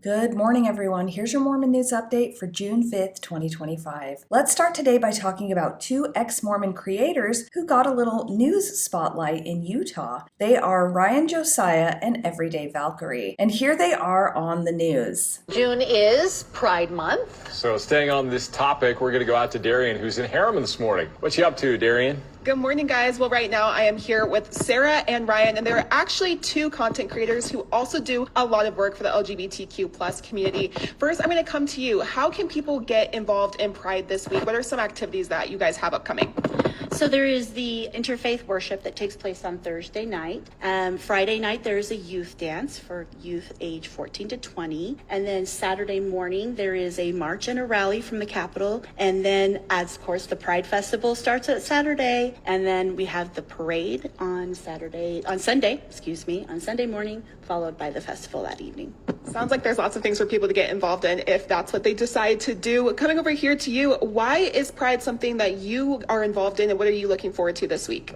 Good morning, everyone. Here's your Mormon news update for June 5th, 2025. Let's start today by talking about two ex-Mormon creators who got a little news spotlight in Utah. They are Josiah and Everyday Valkyrie. And here they are on the news. June is Pride Month. So staying on this topic, we're going to go out to Darian, who's in Harriman this morning. What you up to, Darian? Good morning, guys. Well, right now I am here with Sarah and Ryan, and they're actually two content creators who also do a lot of work for the LGBTQ plus community. First, I'm going to come to you. How can people get involved in Pride this week? What are some activities that you guys have upcoming? So there is the interfaith worship that takes place on Thursday night. Friday night, there is a youth dance for youth age 14 to 20. And then Saturday morning, there is a march and a rally from the Capitol. And then, as of course, the Pride Festival starts at Saturday. And then we have the parade on Sunday morning, followed by the festival that evening. Sounds like there's lots of things for people to get involved in if that's what they decide to do. Coming over here to you, why is Pride something that you are involved in, and what are you looking forward to this week?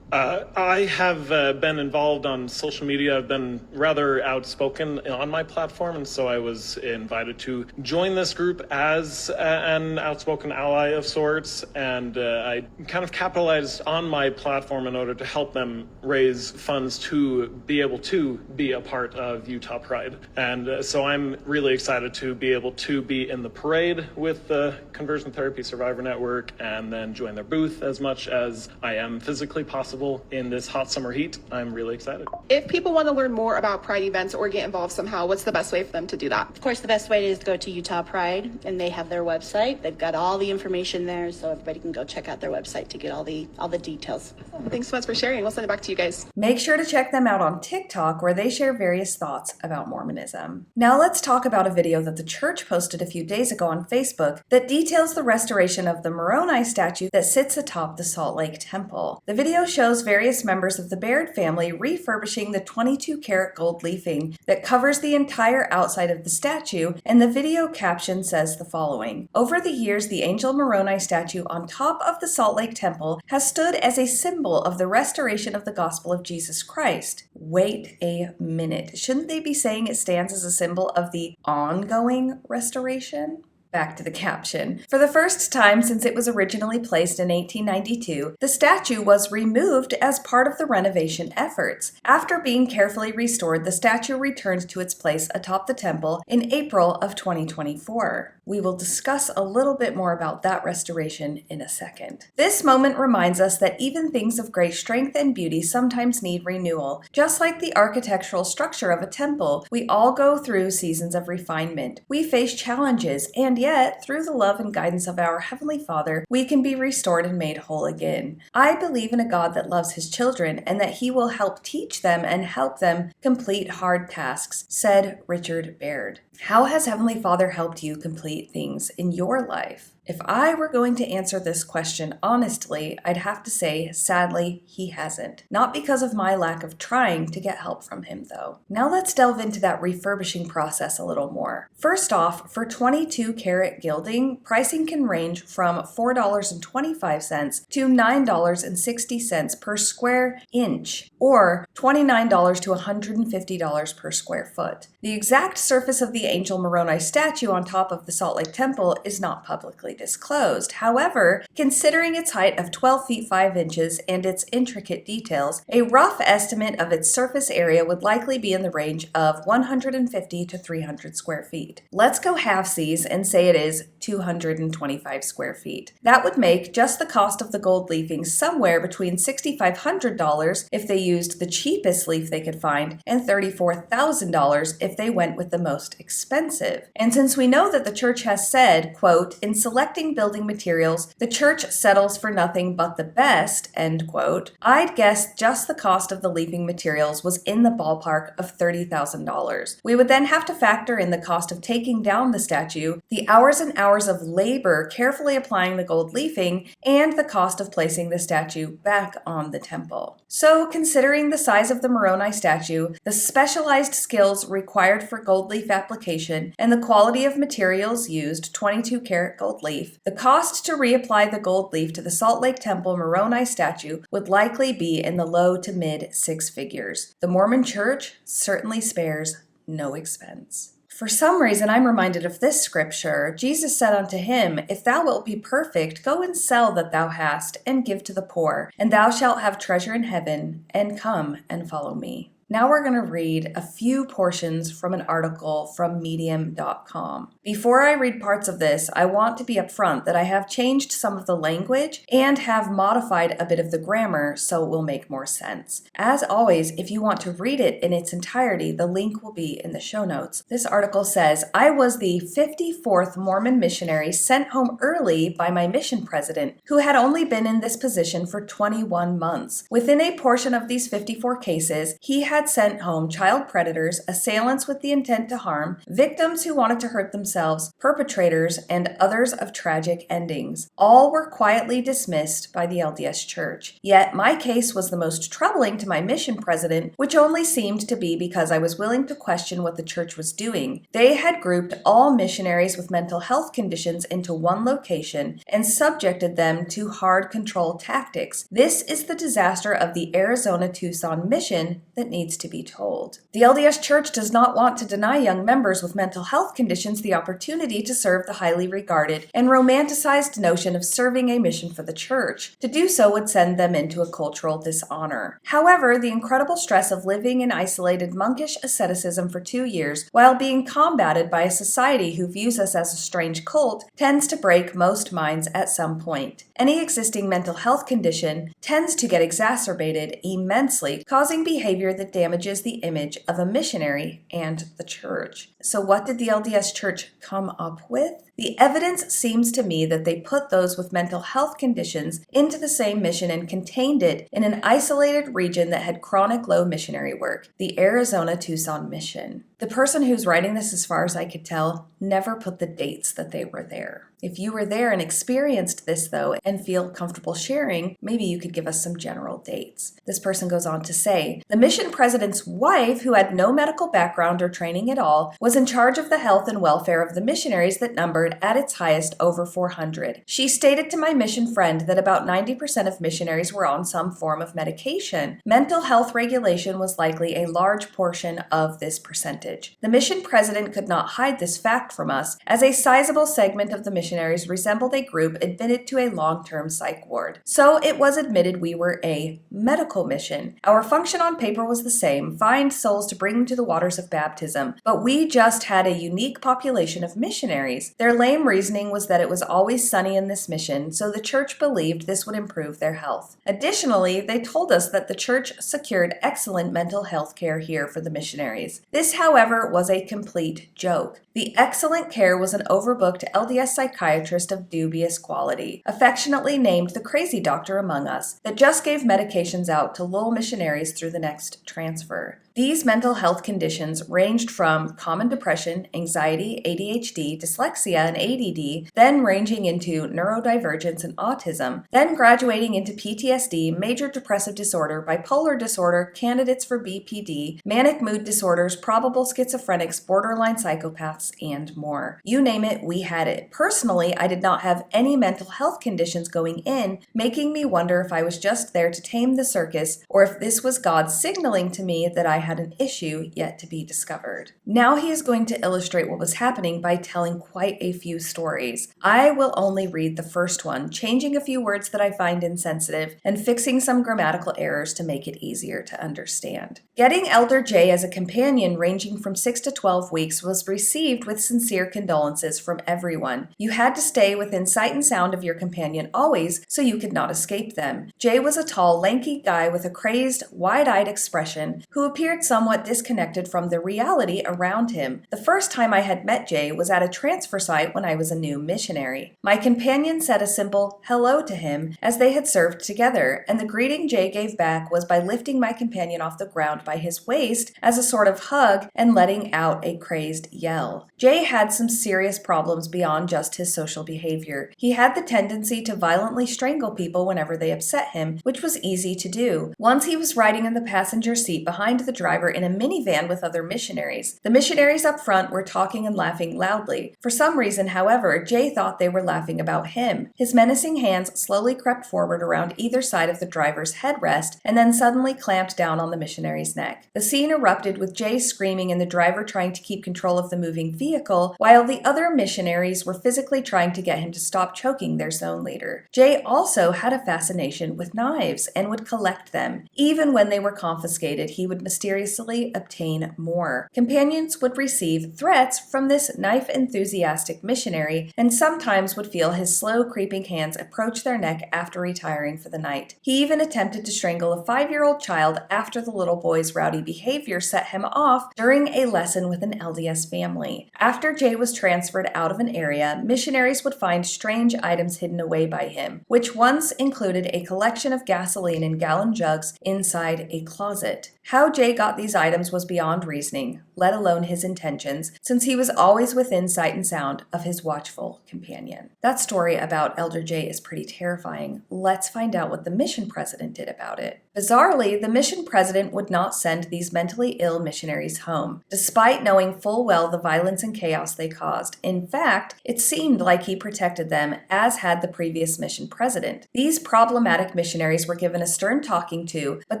I have been involved on social media. I've been rather outspoken on my platform, and so I was invited to join this group as an outspoken ally of sorts, and I kind of capitalized on my platform in order to help them raise funds to be able to be a part of Utah Pride. And so I'm really excited to be able to be in the parade with the Conversion Therapy Survivor Network and then join their booth as much as I am physically possible in this hot summer heat. I'm really excited. If people want to learn more about Pride events or get involved somehow, what's the best way for them to do that? Of course, the best way is to go to Utah Pride, and they have their website. They've got all the information there, so everybody can go check out their website to get all the details. Thanks so much for sharing. We'll send it back to you guys. Make sure to check them out on TikTok, where they share various thoughts about Mormonism. Now let's talk about a video that the church posted a few days ago on Facebook that details the restoration of the Moroni statue that sits atop the Salt Lake Temple. The video shows various members of the Baird family refurbishing the 22-karat gold leafing that covers the entire outside of the statue, and the video caption says the following: "Over the years, the Angel Moroni statue on top of the Salt Lake Temple has stood as a symbol of the restoration of the gospel of Jesus Christ." Wait a minute. Shouldn't they be saying it stands as a symbol of the ongoing restoration? Back to the caption. For the first time since it was originally placed in 1892, the statue was removed as part of the renovation efforts. After being carefully restored, the statue returned to its place atop the temple in April of 2024. We will discuss a little bit more about that restoration in a second. This moment reminds us that even things of great strength and beauty sometimes need renewal. Just like the architectural structure of a temple, we all go through seasons of refinement. We face challenges, and yet, through the love and guidance of our Heavenly Father, we can be restored and made whole again. I believe in a God that loves His children and that He will help teach them and help them complete hard tasks, said Richard Baird. How has Heavenly Father helped you complete things in your life? If I were going to answer this question honestly, I'd have to say, sadly, He hasn't. Not because of my lack of trying to get help from Him, though. Now let's delve into that refurbishing process a little more. First off, for 22-karat gilding, pricing can range from $4.25 to $9.60 per square inch, or $29 to $150 per square foot. The exact surface of the Angel Moroni statue on top of the Salt Lake Temple is not publicly disclosed. However, considering its height of 12 feet 5 inches and its intricate details, a rough estimate of its surface area would likely be in the range of 150 to 300 square feet. Let's go halfsies and say it is 225 square feet. That would make just the cost of the gold leafing somewhere between $6,500 if they used the cheapest leaf they could find and $34,000 if they went with the most expensive. And since we know that the church has said, quote, "In selecting building materials, the church settles for nothing but the best," end quote, I'd guess just the cost of the leafing materials was in the ballpark of $30,000. We would then have to factor in the cost of taking down the statue, the hours and hours of labor carefully applying the gold leafing, and the cost of placing the statue back on the temple. So, considering the size of the Moroni statue, the specialized skills required for gold leaf application, and the quality of materials used, 22-karat gold leaf, the cost to reapply the gold leaf to the Salt Lake Temple Moroni statue would likely be in the low to mid six figures. The Mormon Church certainly spares no expense. For some reason, I'm reminded of this scripture. Jesus said unto him, If thou wilt be perfect, go and sell that thou hast, and give to the poor, and thou shalt have treasure in heaven, and come and follow me. Now we're going to read a few portions from an article from medium.com. Before I read parts of this, I want to be upfront that I have changed some of the language and have modified a bit of the grammar so it will make more sense. As always, if you want to read it in its entirety, the link will be in the show notes. This article says, I was the 54th Mormon missionary sent home early by my mission president, who had only been in this position for 21 months. Within a portion of these 54 cases, he had sent home child predators, assailants with the intent to harm, victims who wanted to hurt themselves, perpetrators, and others of tragic endings. All were quietly dismissed by the LDS Church. Yet my case was the most troubling to my mission president, which only seemed to be because I was willing to question what the church was doing. They had grouped all missionaries with mental health conditions into one location and subjected them to hard control tactics. This is the disaster of the Arizona Tucson mission that needs to be told. The LDS Church does not want to deny young members with mental health conditions the opportunity to serve the highly regarded and romanticized notion of serving a mission for the church. To do so would send them into a cultural dishonor. However, the incredible stress of living in isolated monkish asceticism for 2 years while being combated by a society who views us as a strange cult tends to break most minds at some point. Any existing mental health condition tends to get exacerbated immensely, causing behavior that damages the image of a missionary and the church. So what did the LDS Church come up with? The evidence seems to me that they put those with mental health conditions into the same mission and contained it in an isolated region that had chronic low missionary work, the Arizona Tucson mission. The person who's writing this, as far as I could tell, never put the dates that they were there. If you were there and experienced this, though, and feel comfortable sharing, maybe you could give us some general dates. This person goes on to say, the mission president's wife, who had no medical background or training at all, was in charge of the health and welfare of the missionaries that numbered at its highest over 400. She stated to my mission friend that about 90% of missionaries were on some form of medication. Mental health regulation was likely a large portion of this percentage. The mission president could not hide this fact from us, as a sizable segment of the missionaries resembled a group admitted to a long-term psych ward. So it was admitted we were a medical mission. Our function on paper was the same, find souls to bring them to the waters of baptism, but we just had a unique population of missionaries. Their lame reasoning was that it was always sunny in this mission, so the church believed this would improve their health. Additionally, they told us that the church secured excellent mental health care here for the missionaries. This, however, was a complete joke. The excellent care was an overbooked LDS psychiatrist of dubious quality, affectionately named the crazy doctor among us, that just gave medications out to lull missionaries through the next transfer. These mental health conditions ranged from common depression, anxiety, ADHD, dyslexia, and ADD, then ranging into neurodivergence and autism, then graduating into PTSD, major depressive disorder, bipolar disorder, candidates for BPD, manic mood disorders, probable schizophrenics, borderline psychopaths, and more. You name it, we had it. Personally, I did not have any mental health conditions going in, making me wonder if I was just there to tame the circus, or if this was God signaling to me that I had an issue yet to be discovered. Now he is going to illustrate what was happening by telling quite a few stories. I will only read the first one, changing a few words that I find insensitive and fixing some grammatical errors to make it easier to understand. Getting Elder J as a companion ranging from 6 to 12 weeks was received with sincere condolences from everyone. You had to stay within sight and sound of your companion always, so you could not escape them. Jay was a tall, lanky guy with a crazed, wide-eyed expression who appeared somewhat disconnected from the reality around him. The first time I had met Jay was at a transfer site when I was a new missionary. My companion said a simple hello to him as they had served together, and the greeting Jay gave back was by lifting my companion off the ground by his waist as a sort of hug and letting out a crazed yell. well. Jay had some serious problems beyond just his social behavior. He had the tendency to violently strangle people whenever they upset him, which was easy to do. Once he was riding in the passenger seat behind the driver in a minivan with other missionaries. The missionaries up front were talking and laughing loudly. For some reason, however, Jay thought they were laughing about him. His menacing hands slowly crept forward around either side of the driver's headrest and then suddenly clamped down on the missionary's neck. The scene erupted with Jay screaming and the driver trying to keep control of the moving vehicle, while the other missionaries were physically trying to get him to stop choking their zone leader. Jay also had a fascination with knives and would collect them. Even when they were confiscated, he would mysteriously obtain more. Companions would receive threats from this knife-enthusiastic missionary and sometimes would feel his slow, creeping hands approach their neck after retiring for the night. He even attempted to strangle a 5-year-old child after the little boy's rowdy behavior set him off during a lesson with an LDS family. After Jay was transferred out of an area, missionaries would find strange items hidden away by him, which once included a collection of gasoline in gallon jugs inside a closet. How Jay got these items was beyond reasoning, let alone his intentions, since he was always within sight and sound of his watchful companion. That story about Elder Jay is pretty terrifying. Let's find out what the mission president did about it. Bizarrely, the mission president would not send these mentally ill missionaries home, despite knowing full well the violence and chaos they caused. In fact, it seemed like he protected them, as had the previous mission president. These problematic missionaries were given a stern talking to, but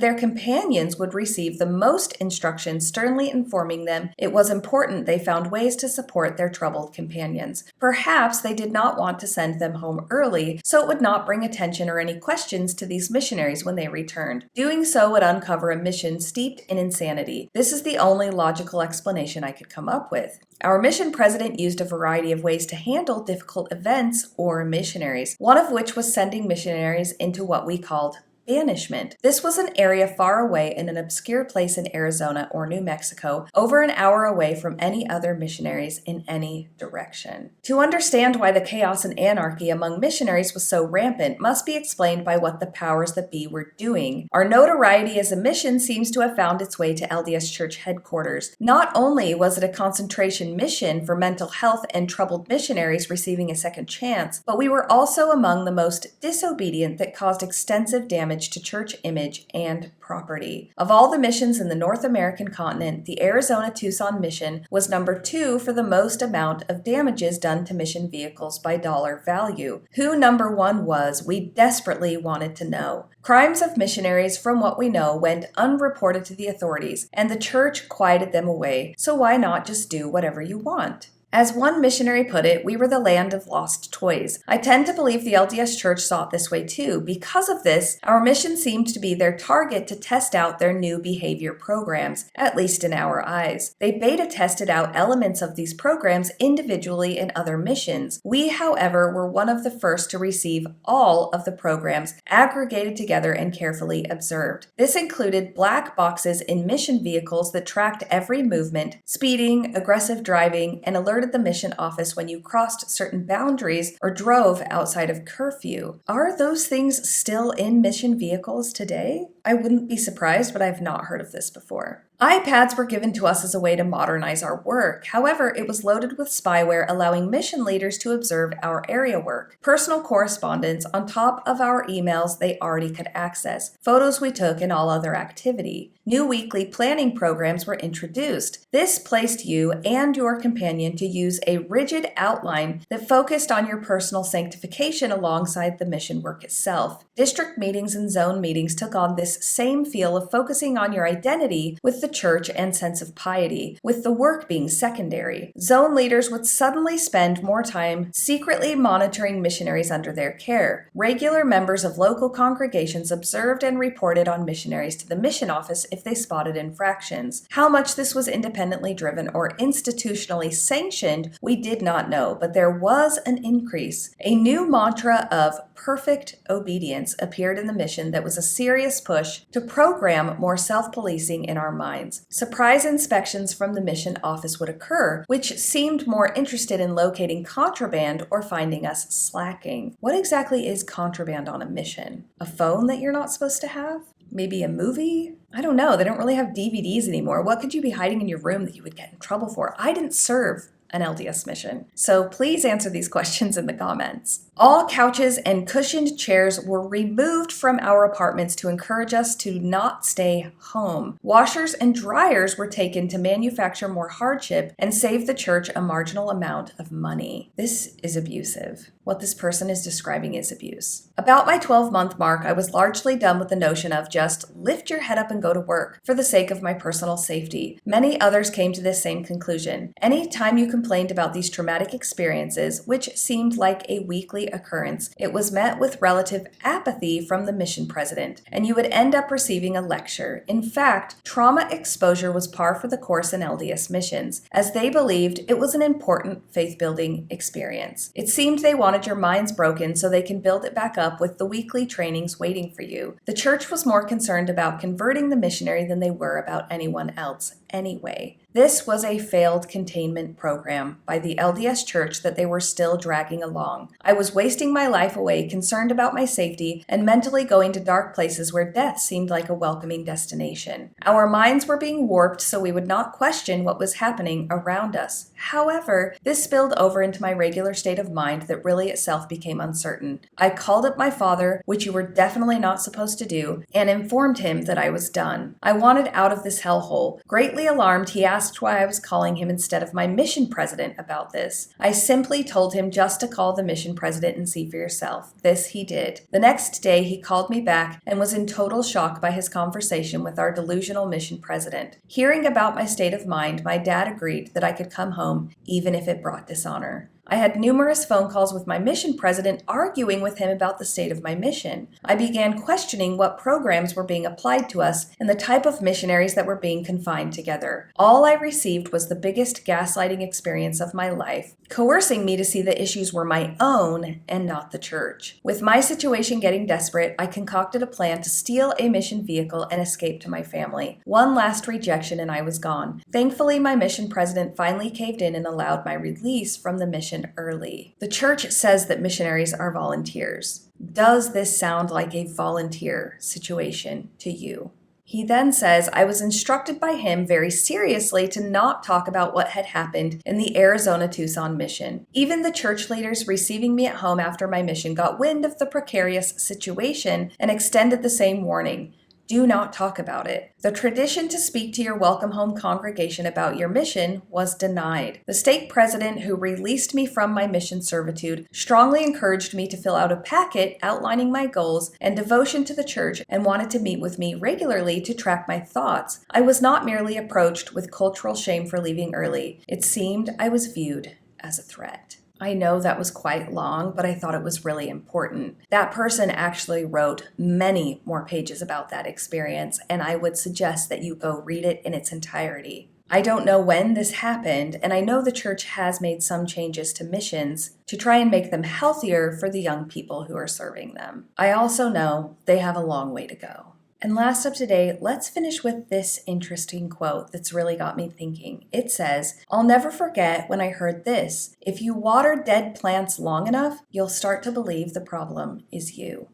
their companions would receive the most instruction, sternly informing them it was important they found ways to support their troubled companions. Perhaps they did not want to send them home early, so it would not bring attention or any questions to these missionaries when they returned. Doing so would uncover a mission steeped in insanity. This is the only logical explanation I could come up with. Our mission president used a variety of ways to handle difficult events or missionaries, one of which was sending missionaries into what we called banishment. This was an area far away in an obscure place in Arizona or New Mexico, over an hour away from any other missionaries in any direction. To understand why the chaos and anarchy among missionaries was so rampant must be explained by what the powers that be were doing. Our notoriety as a mission seems to have found its way to LDS Church headquarters. Not only was it a concentration mission for mental health and troubled missionaries receiving a second chance, but we were also among the most disobedient that caused extensive damage to church image and property. Of all the missions in the North American continent, the Arizona Tucson mission was number 2 for the most amount of damages done to mission vehicles by dollar value. Who number 1 was, we desperately wanted to know. Crimes of missionaries, from what we know, went unreported to the authorities, and the church quieted them away, so why not just do whatever you want? As one missionary put it, we were the land of lost toys. I tend to believe the LDS Church saw it this way too. Because of this, our mission seemed to be their target to test out their new behavior programs, at least in our eyes. They beta tested out elements of these programs individually in other missions. We, however, were one of the first to receive all of the programs aggregated together and carefully observed. This included black boxes in mission vehicles that tracked every movement, speeding, aggressive driving, and alerted the mission office when you crossed certain boundaries or drove outside of curfew. Are those things still in mission vehicles today? I wouldn't be surprised, but I've not heard of this before. iPads were given to us as a way to modernize our work. However, it was loaded with spyware allowing mission leaders to observe our area work. Personal correspondence on top of our emails they already could access, photos we took, and all other activity. New weekly planning programs were introduced. This placed you and your companion to use a rigid outline that focused on your personal sanctification alongside the mission work itself. District meetings and zone meetings took on this same feel of focusing on your identity with the church and sense of piety, with the work being secondary. Zone leaders would suddenly spend more time secretly monitoring missionaries under their care. Regular members of local congregations observed and reported on missionaries to the mission office if they spotted infractions. How much this was independently driven or institutionally sanctioned, we did not know, but there was an increase. A new mantra of perfect obedience appeared in the mission that was a serious push to program more self-policing in our minds. Surprise inspections from the mission office would occur, which seemed more interested in locating contraband or finding us slacking. What exactly is contraband on a mission? A phone that you're not supposed to have? Maybe a movie? I don't know. They don't really have DVDs anymore. What could you be hiding in your room that you would get in trouble for? I didn't serve an LDS mission? So please answer these questions in the comments. All couches and cushioned chairs were removed from our apartments to encourage us to not stay home. Washers and dryers were taken to manufacture more hardship and save the church a marginal amount of money. This is abusive. What this person is describing is abuse. About my 12-month mark, I was largely done with the notion of just lift your head up and go to work for the sake of my personal safety. Many others came to this same conclusion. Any time you complained about these traumatic experiences, which seemed like a weekly occurrence, it was met with relative apathy from the mission president, and you would end up receiving a lecture. In fact, trauma exposure was par for the course in LDS missions, as they believed it was an important faith-building experience. It seemed they wanted your minds broken so they can build it back up with the weekly trainings waiting for you. The church was more concerned about converting the missionary than they were about anyone else anyway. This was a failed containment program by the LDS Church that they were still dragging along. I was wasting my life away, concerned about my safety, and mentally going to dark places where death seemed like a welcoming destination. Our minds were being warped so we would not question what was happening around us. However, this spilled over into my regular state of mind that really itself became uncertain. I called up my father, which you were definitely not supposed to do, and informed him that I was done. I wanted out of this hellhole. Greatly alarmed, he asked why I was calling him instead of my mission president about this. I simply told him just to call the mission president and see for yourself. This he did. The next day, he called me back and was in total shock by his conversation with our delusional mission president. Hearing about my state of mind, my dad agreed that I could come home even if it brought dishonor. I had numerous phone calls with my mission president arguing with him about the state of my mission. I began questioning what programs were being applied to us and the type of missionaries that were being confined together. All I received was the biggest gaslighting experience of my life, coercing me to see the issues were my own and not the church. With my situation getting desperate, I concocted a plan to steal a mission vehicle and escape to my family. One last rejection and I was gone. Thankfully, my mission president finally caved in and allowed my release from the mission early. The church says that missionaries are volunteers. Does this sound like a volunteer situation to you? He then says, I was instructed by him very seriously to not talk about what had happened in the Arizona-Tucson mission. Even the church leaders receiving me at home after my mission got wind of the precarious situation and extended the same warning. Do not talk about it. The tradition to speak to your welcome home congregation about your mission was denied. The stake president who released me from my mission servitude strongly encouraged me to fill out a packet outlining my goals and devotion to the church and wanted to meet with me regularly to track my thoughts. I was not merely approached with cultural shame for leaving early. It seemed I was viewed as a threat. I know that was quite long, but I thought it was really important. That person actually wrote many more pages about that experience, and I would suggest that you go read it in its entirety. I don't know when this happened, and I know the church has made some changes to missions to try and make them healthier for the young people who are serving them. I also know they have a long way to go. And last up today, let's finish with this interesting quote that's really got me thinking. It says, I'll never forget when I heard this. If you water dead plants long enough, you'll start to believe the problem is you.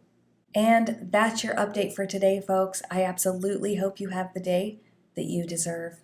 And that's your update for today, folks. I absolutely hope you have the day that you deserve.